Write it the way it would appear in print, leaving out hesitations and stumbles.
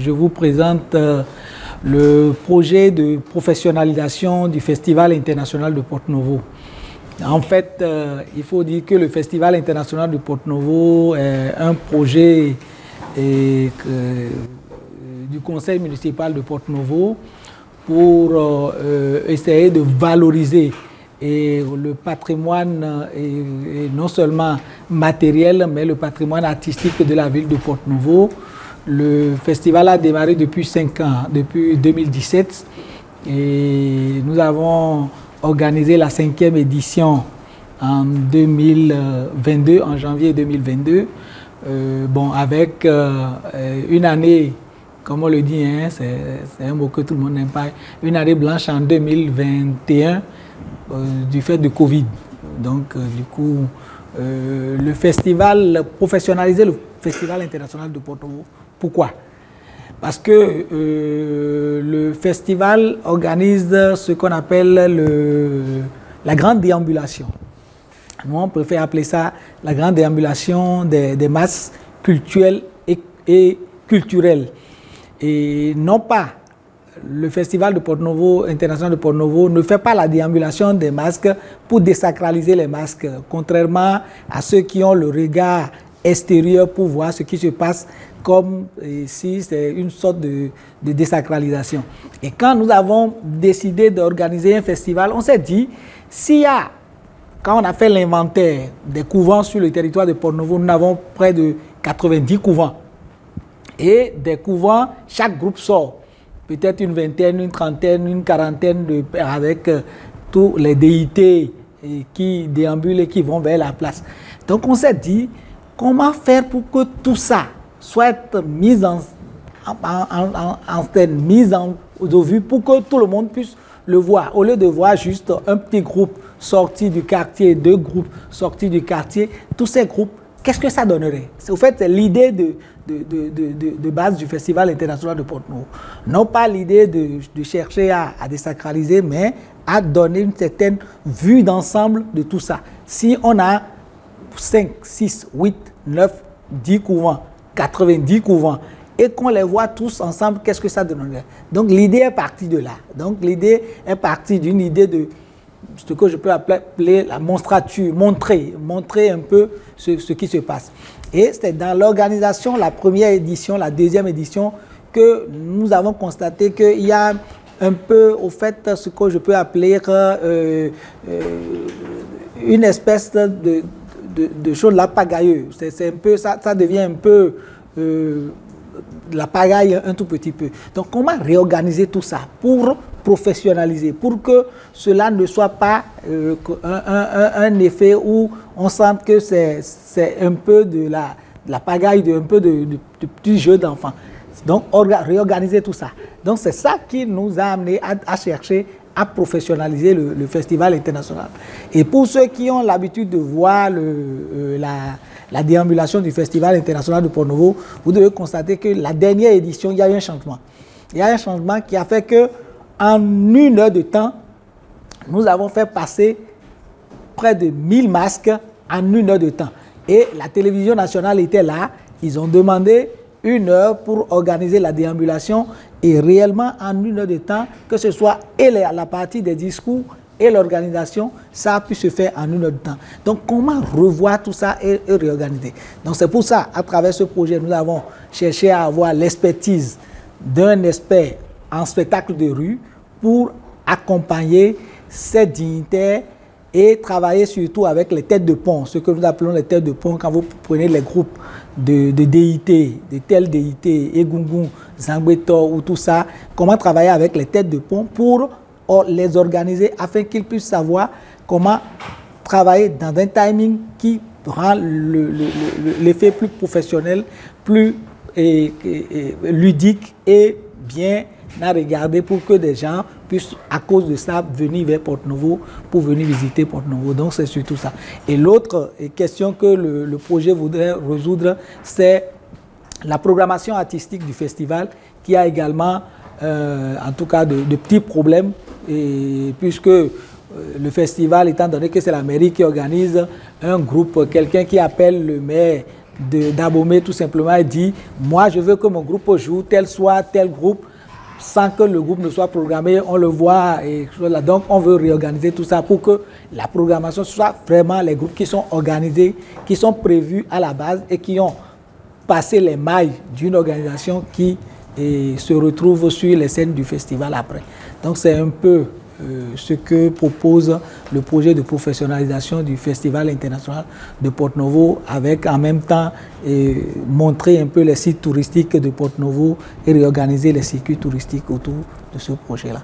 Je vous présente le projet de professionnalisation du Festival international de Porto-Novo. En fait, il faut dire que le Festival international de Porto-Novo est un projet du conseil municipal de Porto-Novo pour essayer de valoriser le patrimoine, et non seulement matériel, mais le patrimoine artistique de la ville de Porto-Novo. Le festival a démarré depuis 5 ans, depuis 2017, et nous avons organisé la 5e édition en 2022, en janvier 2022, avec une année, comme on le dit, hein, c'est un mot que tout le monde n'aime pas, une année blanche en 2021 du fait de Covid. Donc, du coup, le festival, professionnaliser le Festival international de Porto-Novo. Pourquoi? Parce que le festival organise ce qu'on appelle la grande déambulation. Nous, on préfère appeler ça la grande déambulation des masses culturelles et culturelles. Et non pas, le festival de Porto-Novo, international de Porto-Novo, ne fait pas la déambulation des masques pour désacraliser les masques, contrairement à ceux qui ont le regard extérieur pour voir ce qui se passe comme si c'est une sorte de désacralisation. Et quand nous avons décidé d'organiser un festival, on s'est dit, quand on a fait l'inventaire des couvents sur le territoire de Porto-Novo, nous avons près de 90 couvents. Et des couvents, chaque groupe sort peut-être une vingtaine, une trentaine, une quarantaine avec tous les déités qui déambulent et qui vont vers la place. Donc on s'est dit, comment faire pour que tout ça soit mis en scène, mis au vu, pour que tout le monde puisse le voir. Au lieu de voir juste un petit groupe sorti du quartier, 2 groupes sortis du quartier, tous ces groupes, qu'est-ce que ça donnerait? Au fait, c'est l'idée de base du Festival international de Porto-Novo. Non pas l'idée de chercher à désacraliser, mais à donner une certaine vue d'ensemble de tout ça. Si on a 5, 6, 8, 9, 10 couvents, 90 couvents, et qu'on les voit tous ensemble, qu'est-ce que ça donnerait? Donc l'idée est partie de là. Donc l'idée est partie d'une idée de ce que je peux appeler la monstrature, montrer un peu ce qui se passe. Et c'est dans l'organisation, la première édition, la deuxième édition, que nous avons constaté qu'il y a un peu, au fait, ce que je peux appeler une espèce de chose la pagailleuse. C'est un peu, ça devient un peu la pagaille un tout petit peu. Donc comment réorganiser tout ça pour professionnaliser, pour que cela ne soit pas un effet où on sent que c'est un peu de la pagaille, un peu de petits jeux d'enfants. Donc réorganiser tout ça. Donc c'est ça qui nous a amené à chercher à professionnaliser le festival international. Et pour ceux qui ont l'habitude de voir la déambulation du festival international de Porto-Novo, vous devez constater que la dernière édition, il y a eu un changement. Il y a un changement qui a fait que en 1 heure de temps, nous avons fait passer près de 1000 masques en 1 heure de temps. Et la télévision nationale était là, ils ont demandé 1 heure pour organiser la déambulation, et réellement en 1 heure de temps, que ce soit la partie des discours et l'organisation, ça a pu se faire en 1 heure de temps. Donc comment revoir tout ça et réorganiser? Donc c'est pour ça, à travers ce projet, nous avons cherché à avoir l'expertise d'un expert en spectacle de rue pour accompagner ces dignitaires et travailler surtout avec les têtes de pont, ce que nous appelons les têtes de pont. Quand vous prenez les groupes de déités, de telles déités, Egungun, Zangbeto ou tout ça, comment travailler avec les têtes de pont pour les organiser afin qu'ils puissent savoir comment travailler dans un timing qui rend l'effet plus professionnel, plus ludique et bien à regarder, pour que des gens puissent, à cause de ça, venir vers Porto-Novo pour venir visiter Porto-Novo. Donc c'est surtout ça. Et l'autre question que le projet voudrait résoudre, c'est la programmation artistique du festival, qui a également, en tout cas, de petits problèmes, et puisque le festival, étant donné que c'est la mairie qui organise, un groupe, quelqu'un qui appelle le maire d'Abomey tout simplement et dit moi je veux que mon groupe joue tel soir, tel groupe, sans que le groupe ne soit programmé, on le voit. Et donc on veut réorganiser tout ça pour que la programmation soit vraiment les groupes qui sont organisés, qui sont prévus à la base et qui ont passé les mailles d'une organisation qui se retrouve sur les scènes du festival après. Donc c'est un peu ce que propose le projet de professionnalisation du Festival international de Porto-Novo, avec en même temps montrer un peu les sites touristiques de Porto-Novo et réorganiser les circuits touristiques autour de ce projet-là.